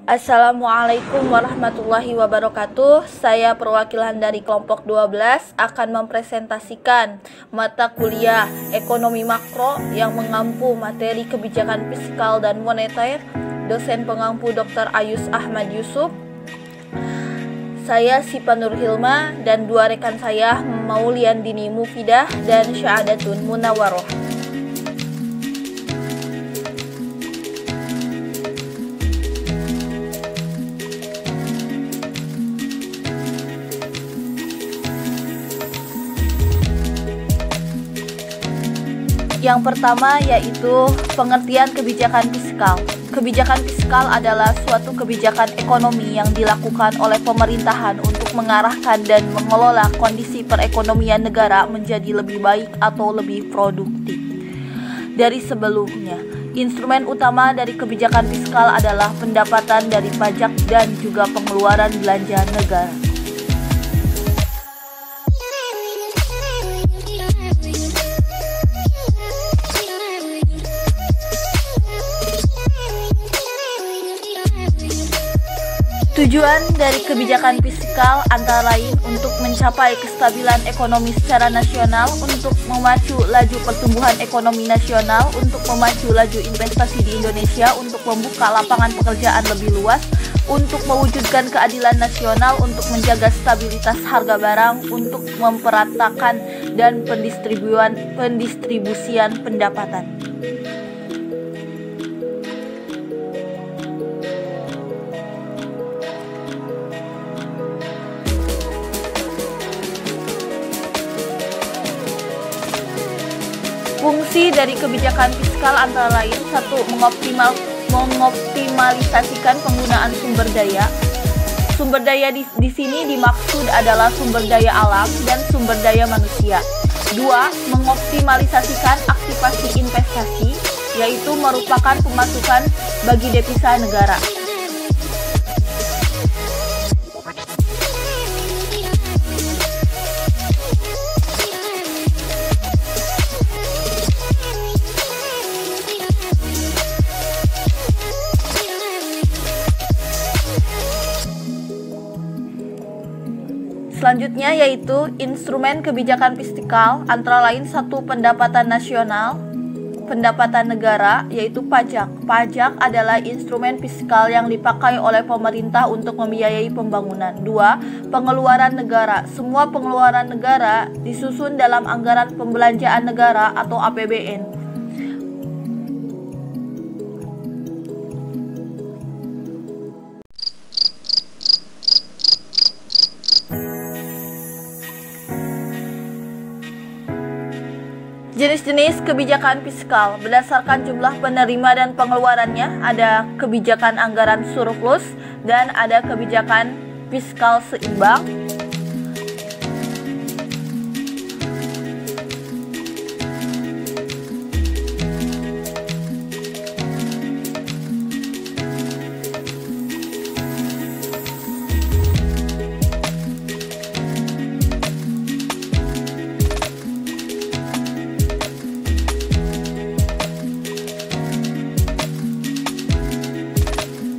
Assalamualaikum warahmatullahi wabarakatuh. Saya perwakilan dari kelompok 12 akan mempresentasikan mata kuliah Ekonomi Makro yang mengampu materi kebijakan fiskal dan moneter. Dosen pengampu Dr. Ayus Ahmad Yusuf. Saya Sipa Nur Hilma dan dua rekan saya Mauliandini Mufidah dan Syahadatun Munawaroh. Yang pertama yaitu pengertian kebijakan fiskal. Kebijakan fiskal adalah suatu kebijakan ekonomi yang dilakukan oleh pemerintahan untuk mengarahkan dan mengelola kondisi perekonomian negara menjadi lebih baik atau lebih produktif dari sebelumnya. Instrumen utama dari kebijakan fiskal adalah pendapatan dari pajak dan juga pengeluaran belanja negara. Tujuan dari kebijakan fiskal antara lain untuk mencapai kestabilan ekonomi secara nasional, untuk memacu laju pertumbuhan ekonomi nasional, untuk memacu laju investasi di Indonesia, untuk membuka lapangan pekerjaan lebih luas, untuk mewujudkan keadilan nasional, untuk menjaga stabilitas harga barang, untuk memperatakan dan pendistribusian pendapatan. Fungsi dari kebijakan fiskal antara lain: 1. Mengoptimalisasikan penggunaan sumber daya. Sumber daya di sini dimaksud adalah sumber daya alam dan sumber daya manusia. 2. Mengoptimalisasikan aktivasi investasi, yaitu merupakan pemasukan bagi devisa negara. Selanjutnya yaitu instrumen kebijakan fiskal antara lain: 1. Pendapatan nasional, pendapatan negara, yaitu pajak. Pajak adalah instrumen fiskal yang dipakai oleh pemerintah untuk membiayai pembangunan. 2. Pengeluaran negara. Semua pengeluaran negara disusun dalam anggaran pembelanjaan negara atau APBN. Jenis-jenis kebijakan fiskal berdasarkan jumlah penerima dan pengeluarannya. Ada kebijakan anggaran surplus dan ada kebijakan fiskal seimbang.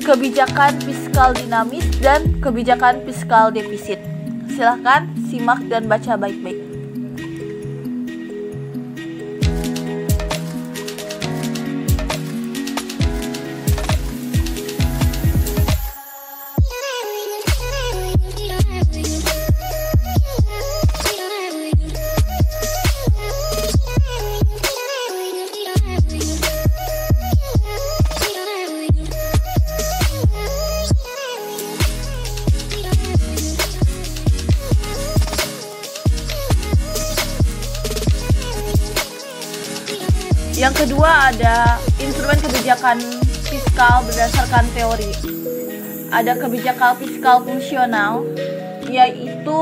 Kebijakan fiskal dinamis dan kebijakan fiskal defisit. Silakan simak dan baca baik-baik. Yang kedua ada instrumen kebijakan fiskal berdasarkan teori. Ada kebijakan fiskal fungsional, yaitu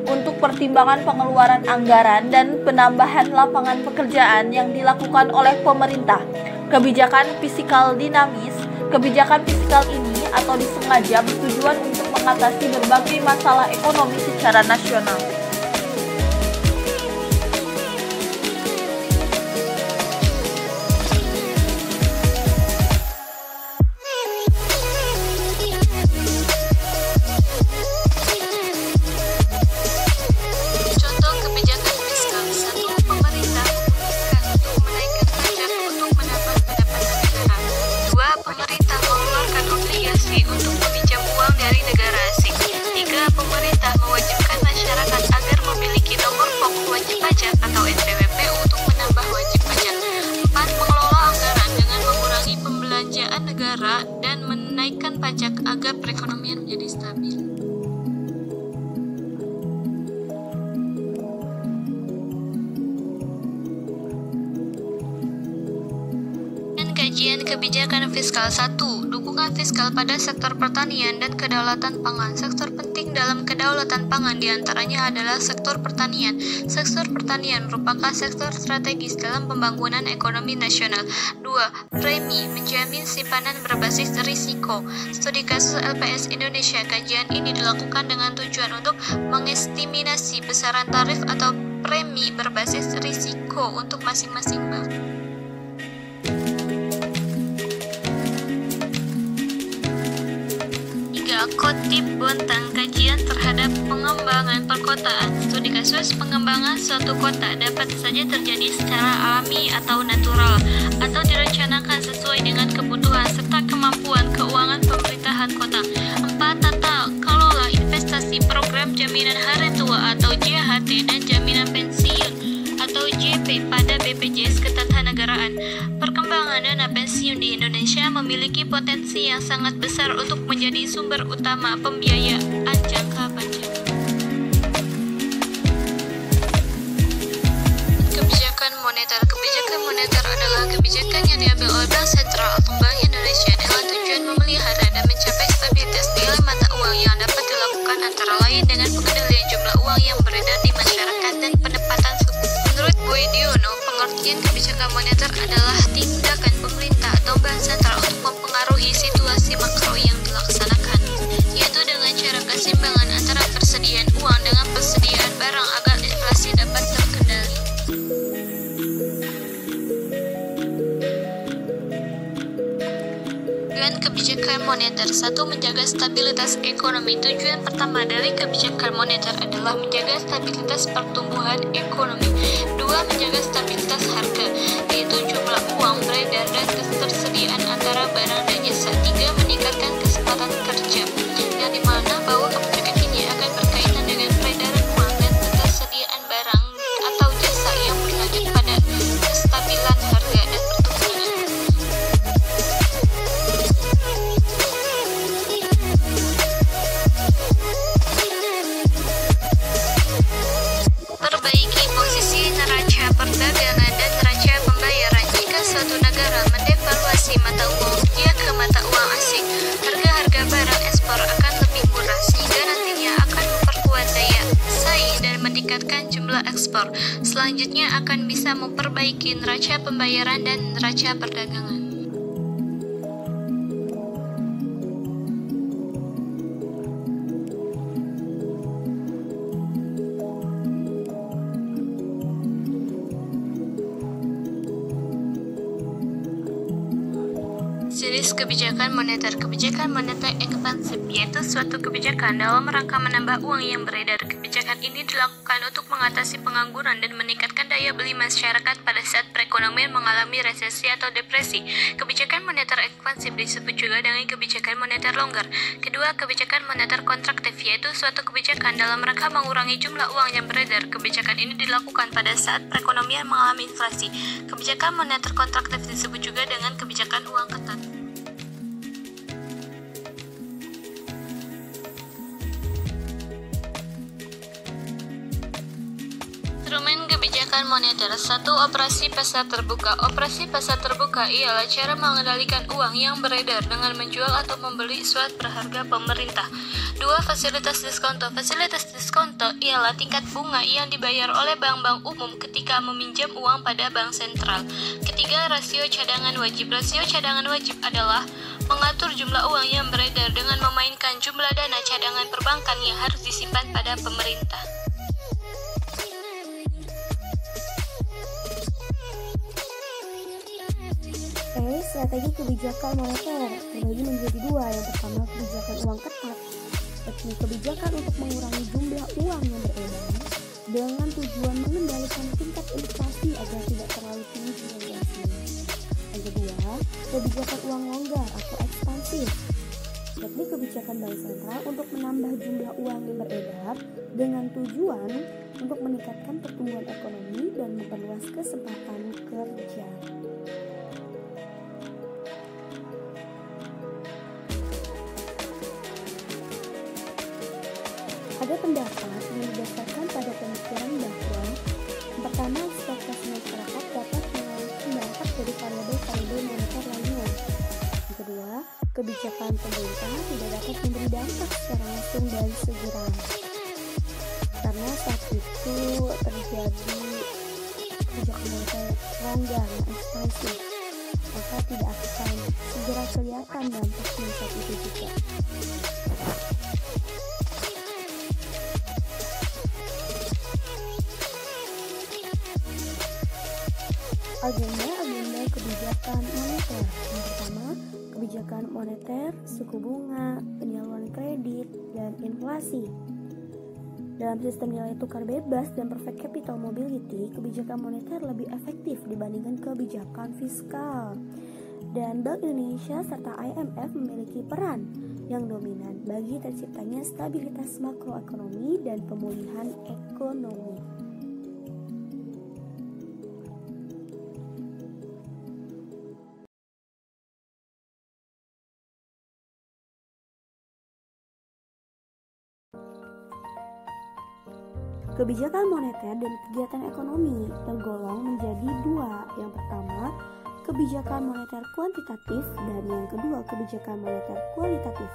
untuk pertimbangan pengeluaran anggaran dan penambahan lapangan pekerjaan yang dilakukan oleh pemerintah. Kebijakan fiskal dinamis. Kebijakan fiskal ini atau disengaja bertujuan untuk mengatasi berbagai masalah ekonomi secara nasional. pemerintah mewajibkan masyarakat agar memiliki nomor pokok wajib pajak atau NPWP untuk menambah wajib pajak. 4. Mengelola anggaran dengan mengurangi pembelanjaan negara dan menaikkan pajak agar perekonomian menjadi stabil. Kajian kebijakan fiskal 1. Dukungan fiskal pada sektor pertanian dan kedaulatan pangan. Sektor penting dalam kedaulatan pangan diantaranya adalah sektor pertanian. Sektor pertanian merupakan sektor strategis dalam pembangunan ekonomi nasional. 2. Premi menjamin simpanan berbasis risiko. Studi kasus LPS Indonesia. Kajian ini dilakukan dengan tujuan untuk mengestimasi besaran tarif atau premi berbasis risiko untuk masing-masing bank. 3. Kotip Bontang, kajian terhadap pengembangan perkotaan. Studi kasus pengembangan suatu kota dapat saja terjadi secara alami atau natural, atau direncanakan sesuai dengan kebutuhan serta kemampuan keuangan pemerintahan kota. 4. Tata kelola investasi, program jaminan hari tua atau JHT dan jaminan pensiun atau JP pada BPJS Ketatanegaraan. Perkembangan dana pensiun di Indonesia memiliki potensi yang sangat besar untuk menjadi sumber utama pembiayaan jangka panjang. Kebijakan moneter. Kebijakan moneter adalah kebijakan yang diambil oleh Bank Sentral atau Bank Indonesia dengan tujuan memelihara dan mencapai stabilitas nilai mata uang yang dapat dilakukan antara lain dengan pengendalian jumlah uang yang beredar di masyarakat dan penempatan suku. Menurut Boy Diono, pengertian kebijakan moneter adalah tindakan pemerintah atau bank sentral untuk mempengaruhi situasi makro yang dilaksanakan, yaitu dengan cara keseimbangan antara persediaan uang dengan persediaan barang agar inflasi dapat terkendali. Dengan kebijakan moneter, 1. Menjaga stabilitas ekonomi. Tujuan pertama dari kebijakan moneter adalah menjaga stabilitas pertumbuhan ekonomi. 2. Menjaga stabilitas harga, yaitu jumlah uang beredar dan ketersediaan antara barang dan jasa. 3. Meningkatkan kesempatan kerja, yang dimana bahwa kebijakan ini akan berkaitan dengan peredaran uang dan ketersediaan barang atau jasa yang berlanjut pada kestabilan harga dan pertumbuhan. Perbaiki posisi neraca perdagangan dan neraca pembayaran. Jika suatu negara mendevaluasi mata uang rupiah ke mata uang asing, harga-harga barang ekspor akan lebih murah sehingga nantinya akan memperkuat daya saing dan meningkatkan jumlah ekspor. Selanjutnya akan bisa memperbaiki neraca pembayaran dan neraca perdagangan. Jenis kebijakan moneter. Kebijakan moneter ekspansif, yaitu suatu kebijakan dalam rangka menambah uang yang beredar. Kebijakan ini dilakukan untuk mengatasi pengangguran dan meningkatkan daya beli masyarakat pada saat perekonomian mengalami resesi atau depresi. Kebijakan moneter ekspansif disebut juga dengan kebijakan moneter longgar. Kedua, kebijakan moneter kontraktif, yaitu suatu kebijakan dalam rangka mengurangi jumlah uang yang beredar. Kebijakan ini dilakukan pada saat perekonomian mengalami inflasi. Kebijakan moneter kontraktif disebut juga dengan kebijakan uang ketat. Instrumen kebijakan moneter. 1. Operasi pasar terbuka. Operasi pasar terbuka ialah cara mengendalikan uang yang beredar dengan menjual atau membeli surat berharga pemerintah. 2. Fasilitas diskonto. Fasilitas diskonto ialah tingkat bunga yang dibayar oleh bank-bank umum ketika meminjam uang pada bank sentral. Ketiga, rasio cadangan wajib. Rasio cadangan wajib adalah mengatur jumlah uang yang beredar dengan memainkan jumlah dana cadangan perbankan yang harus disimpan pada pemerintah. Strategi kebijakan moneter terbagi menjadi dua. Yang pertama, kebijakan uang ketat, yakni kebijakan untuk mengurangi jumlah uang yang beredar dengan tujuan mengendalikan tingkat inflasi agar tidak terlalu tinggi inflasinya. Yang kedua, kebijakan uang longgar atau ekspansif, yakni kebijakan kebijakan bank sentral untuk menambah jumlah uang yang beredar dengan tujuan untuk meningkatkan pertumbuhan ekonomi dan memperluas kesempatan kerja. Ada pendapat yang didasarkan pada pemikiran bahwa yang pertama, ekspektasi masyarakat dapat mengalami dampak dari variabel-variabel moneter lainnya. Yang kedua, kebijakan pemerintah tidak dapat memberi dampak secara langsung dan segera, karena saat itu terjadi kebijakan moneter longgar yang ekspansif, maka tidak akan segera kelihatan dampaknya saat itu juga. Agenda kebijakan moneter. Yang pertama, kebijakan moneter, suku bunga, penyaluran kredit, dan inflasi. Dalam sistem nilai tukar bebas dan perfect capital mobility, kebijakan moneter lebih efektif dibandingkan kebijakan fiskal. Dan Bank Indonesia serta IMF memiliki peran yang dominan bagi terciptanya stabilitas makroekonomi dan pemulihan ekonomi. Kebijakan moneter dan kegiatan ekonomi tergolong menjadi dua. Yang pertama, kebijakan moneter kuantitatif, dan yang kedua, kebijakan moneter kualitatif.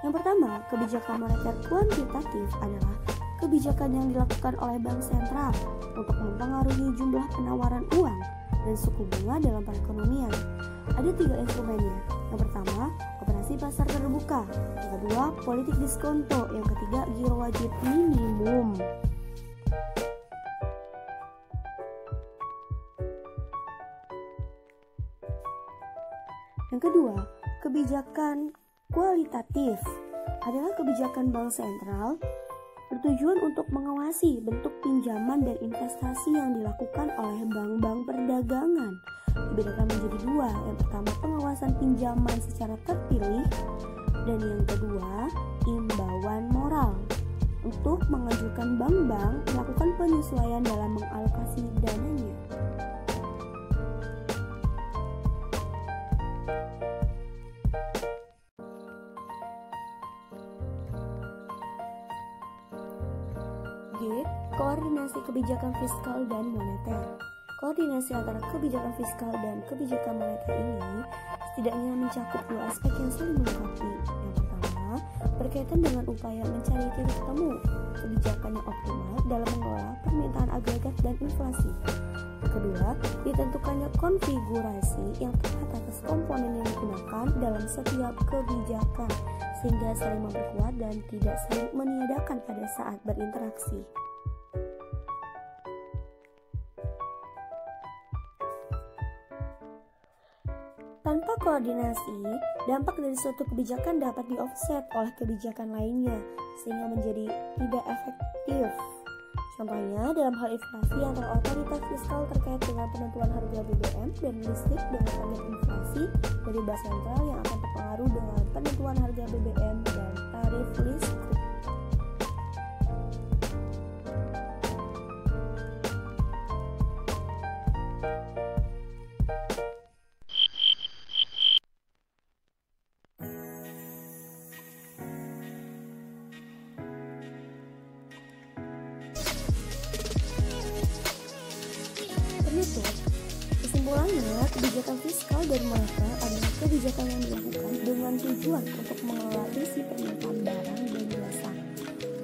Yang pertama, kebijakan moneter kuantitatif adalah kebijakan yang dilakukan oleh bank sentral untuk mempengaruhi jumlah penawaran uang dan suku bunga dalam perekonomian. Ada 3 instrumennya. Yang pertama, operasi pasar terbuka. Yang kedua, politik diskonto. Yang ketiga, giro wajib minimum. Yang kedua, kebijakan kualitatif adalah kebijakan bank sentral bertujuan untuk mengawasi bentuk pinjaman dan investasi yang dilakukan oleh bank-bank perdagangan. Dibedakan menjadi dua. Yang pertama, pengawasan pinjaman secara terpilih, dan yang kedua, imbauan moral untuk menganjurkan bank-bank melakukan penyesuaian dalam mengalokasi dananya. Koordinasi kebijakan fiskal dan moneter. Koordinasi antara kebijakan fiskal dan kebijakan moneter ini setidaknya mencakup dua aspek yang saling melengkapi. Yang pertama, berkaitan dengan upaya mencari titik temu kebijakan yang optimal dalam mengelola permintaan agregat dan inflasi. Yang kedua, ditentukannya konfigurasi yang tepat atas komponen yang digunakan dalam setiap kebijakan, sehingga saling memperkuat dan tidak saling meniadakan pada saat berinteraksi. Tanpa koordinasi, dampak dari suatu kebijakan dapat di-offset oleh kebijakan lainnya, sehingga menjadi tidak efektif. Contohnya, dalam hal inflasi antara otoritas fiskal terkait dengan penentuan harga BBM dan listrik dengan target inflasi dari bank sentral yang akan terpengaruh dengan penentuan harga BBM dan tarif listrik. Kesimpulannya, kebijakan fiskal dan moneter adalah kebijakan yang dilakukan dengan tujuan untuk mengelola isi permintaan barang dan jasa,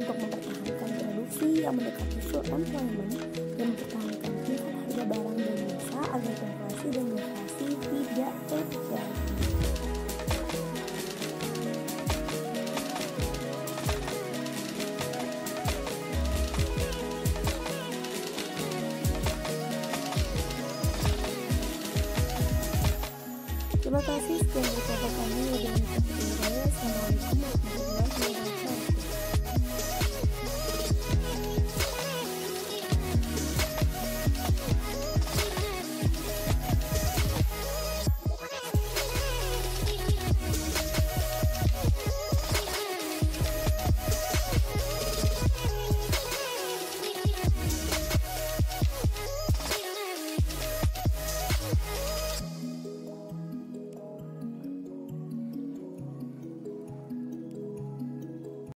untuk mempertahankan produksi yang mendekati full employment, dan mempertahankan tingkat harga barang dan jasa agar inflasi dan deflasi tidak terjadi. Terima kasih sekian dari kami. Assalamualaikum warahmatullahi wabarakatuh.